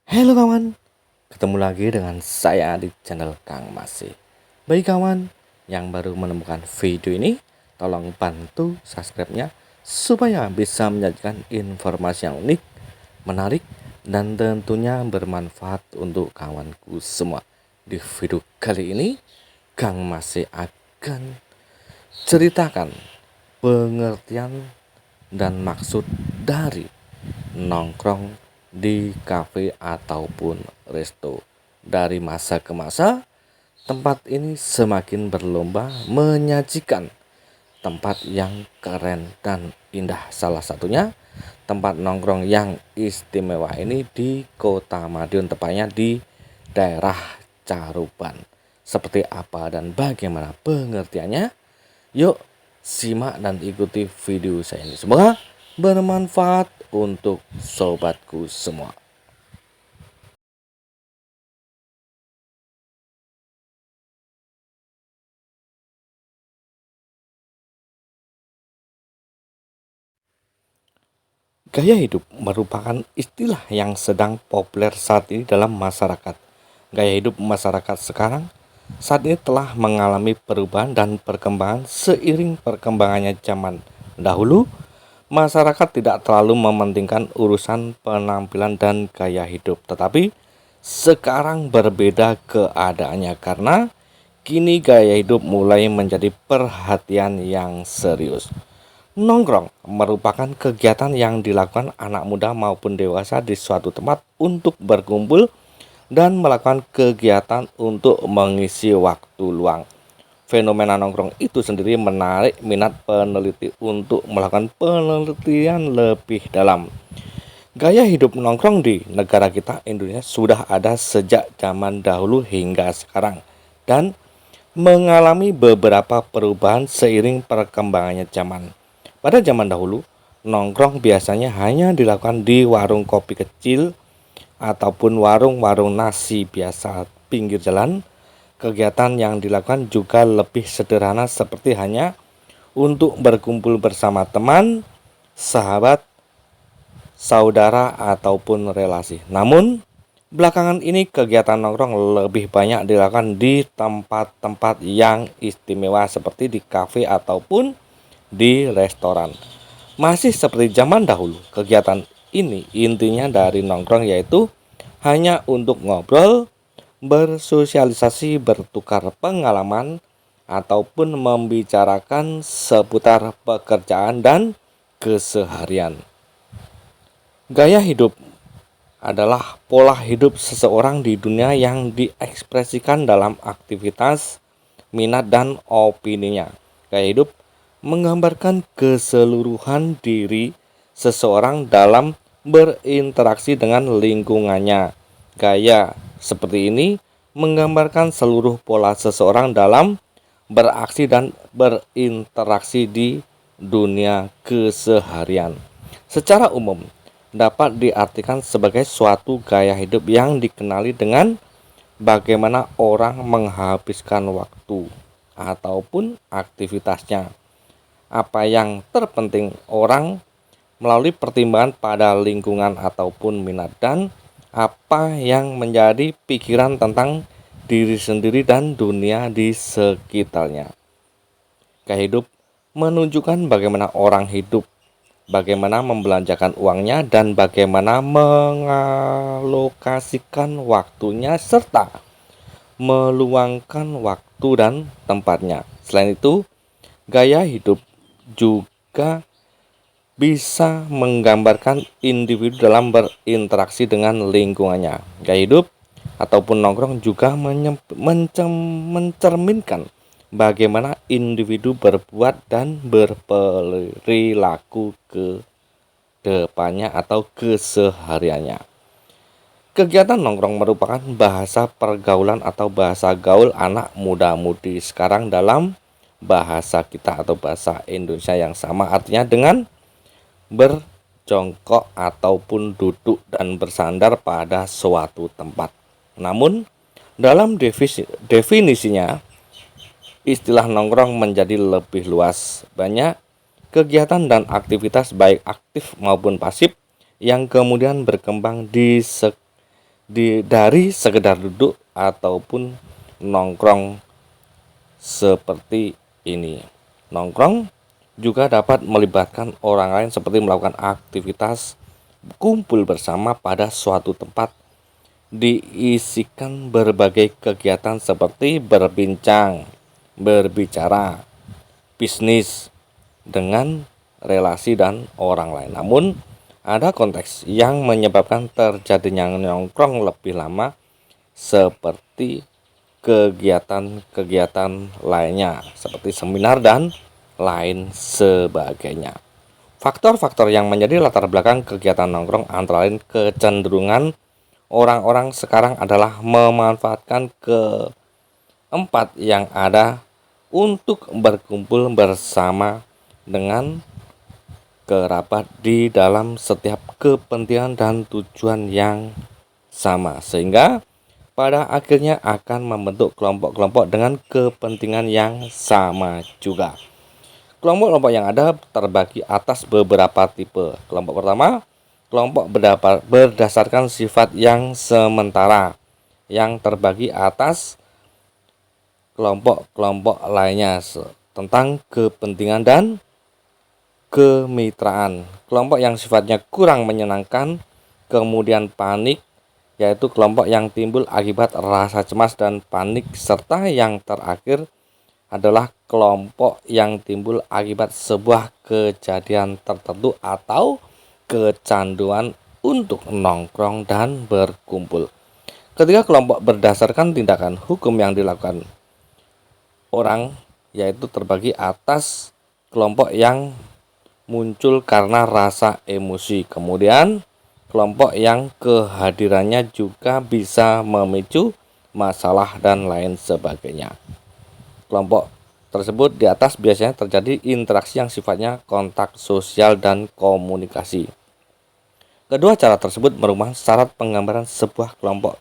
Halo kawan, ketemu lagi dengan saya di channel Kang Masih. Bagi kawan yang baru menemukan video ini, tolong bantu subscribe-nya supaya bisa menyajikan informasi yang unik, menarik, dan tentunya bermanfaat untuk kawanku semua. Di video kali ini, Kang Masih akan ceritakan pengertian dan maksud dari nongkrong di kafe ataupun resto. Dari masa ke masa, tempat ini semakin berlomba menyajikan tempat yang keren dan indah. Salah satunya tempat nongkrong yang istimewa ini di Kota Madiun, tepatnya di daerah Caruban. Seperti apa dan bagaimana pengertiannya? Yuk simak dan ikuti video saya ini. Semoga bermanfaat untuk sobatku semua. Gaya hidup merupakan istilah yang sedang populer saat ini dalam masyarakat. Gaya hidup masyarakat sekarang saat ini telah mengalami perubahan dan perkembangan seiring perkembangannya zaman. Dahulu, masyarakat tidak terlalu mementingkan urusan penampilan dan gaya hidup, tetapi sekarang berbeda keadaannya karena kini gaya hidup mulai menjadi perhatian yang serius. Nongkrong merupakan kegiatan yang dilakukan anak muda maupun dewasa di suatu tempat untuk berkumpul dan melakukan kegiatan untuk mengisi waktu luang. Fenomena nongkrong itu sendiri menarik minat peneliti untuk melakukan penelitian lebih dalam. Gaya hidup nongkrong di negara kita Indonesia sudah ada sejak zaman dahulu hingga sekarang dan mengalami beberapa perubahan seiring perkembangannya zaman. Pada zaman dahulu, nongkrong biasanya hanya dilakukan di warung kopi kecil ataupun warung-warung nasi biasa pinggir jalan. Kegiatan yang dilakukan juga lebih sederhana seperti hanya untuk berkumpul bersama teman, sahabat, saudara, ataupun relasi. Namun, belakangan ini kegiatan nongkrong lebih banyak dilakukan di tempat-tempat yang istimewa seperti di kafe ataupun di restoran. Masih seperti zaman dahulu, kegiatan ini intinya dari nongkrong yaitu hanya untuk ngobrol, bersosialisasi, bertukar pengalaman, ataupun membicarakan seputar pekerjaan dan keseharian. Gaya hidup adalah pola hidup seseorang di dunia yang diekspresikan dalam aktivitas, minat, dan opininya. Gaya hidup menggambarkan keseluruhan diri seseorang dalam berinteraksi dengan lingkungannya. Gaya seperti ini menggambarkan seluruh pola seseorang dalam beraksi dan berinteraksi di dunia keseharian. Secara umum, dapat diartikan sebagai suatu gaya hidup yang dikenali dengan bagaimana orang menghabiskan waktu ataupun aktivitasnya. Apa yang terpenting orang melalui pertimbangan pada lingkungan ataupun minat, dan apa yang menjadi pikiran tentang diri sendiri dan dunia di sekitarnya. Gaya hidup menunjukkan bagaimana orang hidup, bagaimana membelanjakan uangnya, dan bagaimana mengalokasikan waktunya serta meluangkan waktu dan tempatnya. Selain itu, gaya hidup juga bisa menggambarkan individu dalam berinteraksi dengan lingkungannya. Gaya hidup ataupun nongkrong juga mencerminkan bagaimana individu berbuat dan berperilaku ke depannya atau kesehariannya. Kegiatan nongkrong merupakan bahasa pergaulan atau bahasa gaul anak muda-mudi sekarang dalam bahasa kita atau bahasa Indonesia yang sama, artinya dengan berjongkok ataupun duduk dan bersandar pada suatu tempat. Namun, dalam definisinya, istilah nongkrong menjadi lebih luas. Banyak kegiatan dan aktivitas baik aktif maupun pasif yang kemudian berkembang di dari sekedar duduk ataupun nongkrong seperti ini. Nongkrong juga dapat melibatkan orang lain seperti melakukan aktivitas kumpul bersama pada suatu tempat, diisikan berbagai kegiatan seperti berbincang, berbicara, bisnis dengan relasi dan orang lain. Namun ada konteks yang menyebabkan terjadinya nongkrong lebih lama seperti kegiatan-kegiatan lainnya seperti seminar dan lain sebagainya. Faktor-faktor yang menjadi latar belakang kegiatan nongkrong antara lain kecenderungan orang-orang sekarang adalah memanfaatkan keempat yang ada untuk berkumpul bersama dengan kerabat di dalam setiap kepentingan dan tujuan yang sama, sehingga pada akhirnya akan membentuk kelompok-kelompok dengan kepentingan yang sama juga. Kelompok-kelompok yang ada terbagi atas beberapa tipe. Kelompok pertama, kelompok berdasarkan sifat yang sementara, yang terbagi atas kelompok-kelompok lainnya tentang kepentingan dan kemitraan. Kelompok yang sifatnya kurang menyenangkan, kemudian panik, yaitu kelompok yang timbul akibat rasa cemas dan panik, serta yang terakhir adalah kelompok yang timbul akibat sebuah kejadian tertentu atau kecanduan untuk nongkrong dan berkumpul. Ketiga kelompok berdasarkan tindakan hukum yang dilakukan orang, yaitu terbagi atas kelompok yang muncul karena rasa emosi, kemudian kelompok yang kehadirannya juga bisa memicu masalah dan lain sebagainya. Kelompok tersebut di atas biasanya terjadi interaksi yang sifatnya kontak sosial dan komunikasi. Kedua cara tersebut merupakan syarat penggambaran sebuah kelompok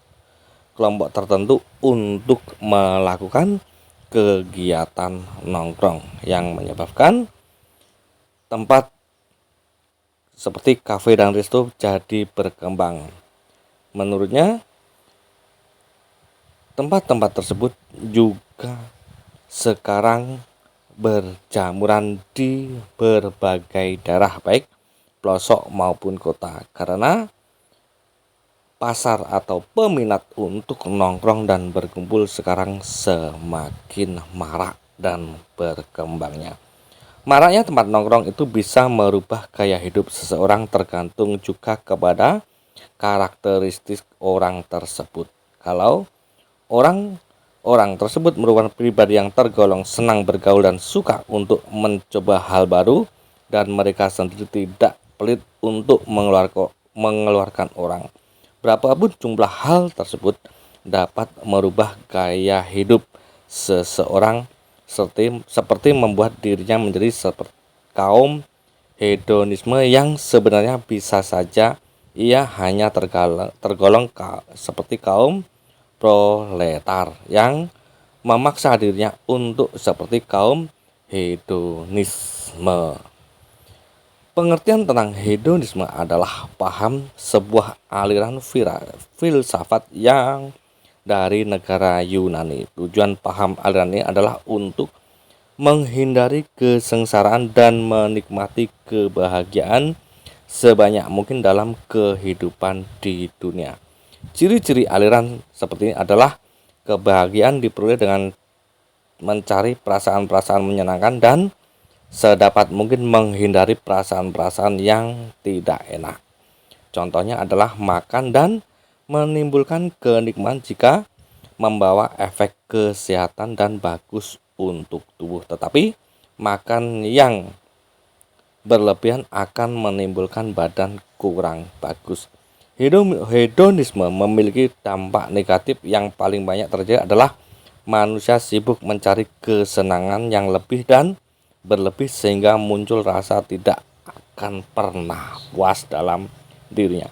tertentu untuk melakukan kegiatan nongkrong yang menyebabkan tempat seperti kafe dan resto jadi berkembang. Menurutnya, tempat-tempat tersebut juga sekarang berjamuran di berbagai daerah, baik pelosok maupun kota, karena pasar atau peminat untuk nongkrong dan berkumpul sekarang semakin marak dan berkembangnya. Maraknya tempat nongkrong itu bisa merubah gaya hidup seseorang, tergantung juga kepada karakteristik orang tersebut. Kalau orang tersebut merupakan pribadi yang tergolong senang bergaul dan suka untuk mencoba hal baru, dan mereka sendiri tidak pelit untuk mengeluarkan orang, berapapun jumlah hal tersebut dapat merubah gaya hidup seseorang, seperti membuat dirinya menjadi seperti kaum hedonisme yang sebenarnya bisa saja ia hanya tergolong seperti kaum proletar yang memaksa dirinya untuk seperti kaum hedonisme. Pengertian tentang hedonisme adalah paham sebuah aliran filsafat yang dari negara Yunani. Tujuan paham aliran ini adalah untuk menghindari kesengsaraan dan menikmati kebahagiaan sebanyak mungkin dalam kehidupan di dunia. Ciri-ciri aliran seperti ini adalah kebahagiaan diperoleh dengan mencari perasaan-perasaan menyenangkan dan sedapat mungkin menghindari perasaan-perasaan yang tidak enak. Contohnya adalah makan dan menimbulkan kenikmatan jika membawa efek kesehatan dan bagus untuk tubuh. Tetapi makan yang berlebihan akan menimbulkan badan kurang bagus. Hedonisme memiliki dampak negatif. Yang paling banyak terjadi adalah manusia sibuk mencari kesenangan yang lebih dan berlebih, sehingga muncul rasa tidak akan pernah puas dalam dirinya.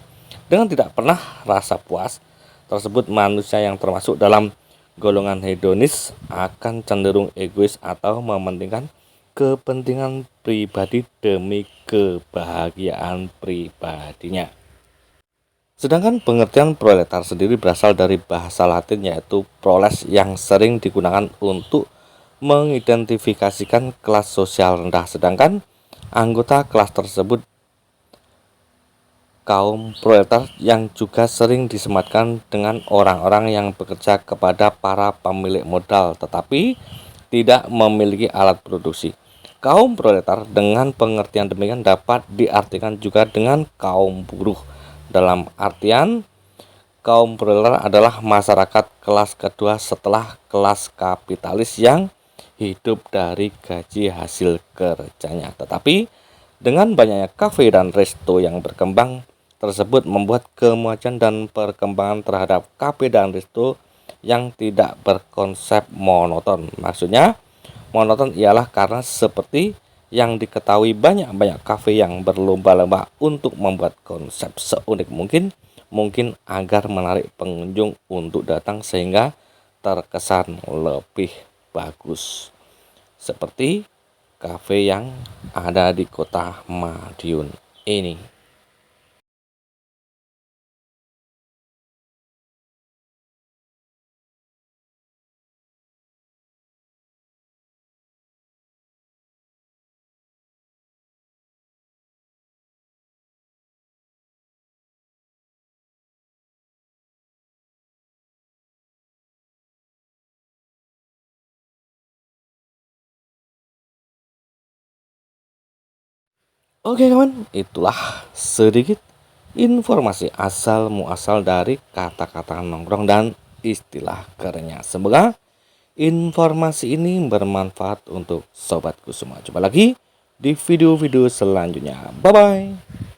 Dengan tidak pernah rasa puas tersebut, manusia yang termasuk dalam golongan hedonis akan cenderung egois atau mementingkan kepentingan pribadi demi kebahagiaan pribadinya. Sedangkan pengertian proletar sendiri berasal dari bahasa Latin yaitu proles yang sering digunakan untuk mengidentifikasikan kelas sosial rendah, sedangkan anggota kelas tersebut kaum proletar yang juga sering disematkan dengan orang-orang yang bekerja kepada para pemilik modal tetapi tidak memiliki alat produksi. Kaum proletar dengan pengertian demikian dapat diartikan juga dengan kaum buruh. Dalam artian, kaum proletar adalah masyarakat kelas kedua setelah kelas kapitalis yang hidup dari gaji hasil kerjanya. Tetapi dengan banyaknya kafe dan resto yang berkembang tersebut membuat kemajuan dan perkembangan terhadap kafe dan resto yang tidak berkonsep monoton. Maksudnya monoton ialah karena seperti yang diketahui banyak kafe yang berlomba-lomba untuk membuat konsep seunik mungkin agar menarik pengunjung untuk datang sehingga terkesan lebih bagus. Seperti kafe yang ada di kota Madiun ini. Oke kawan, itulah sedikit informasi asal muasal dari kata-kata nongkrong dan istilah kerennya. Semoga informasi ini bermanfaat untuk sobatku semua. Coba lagi di video-video selanjutnya. Bye bye.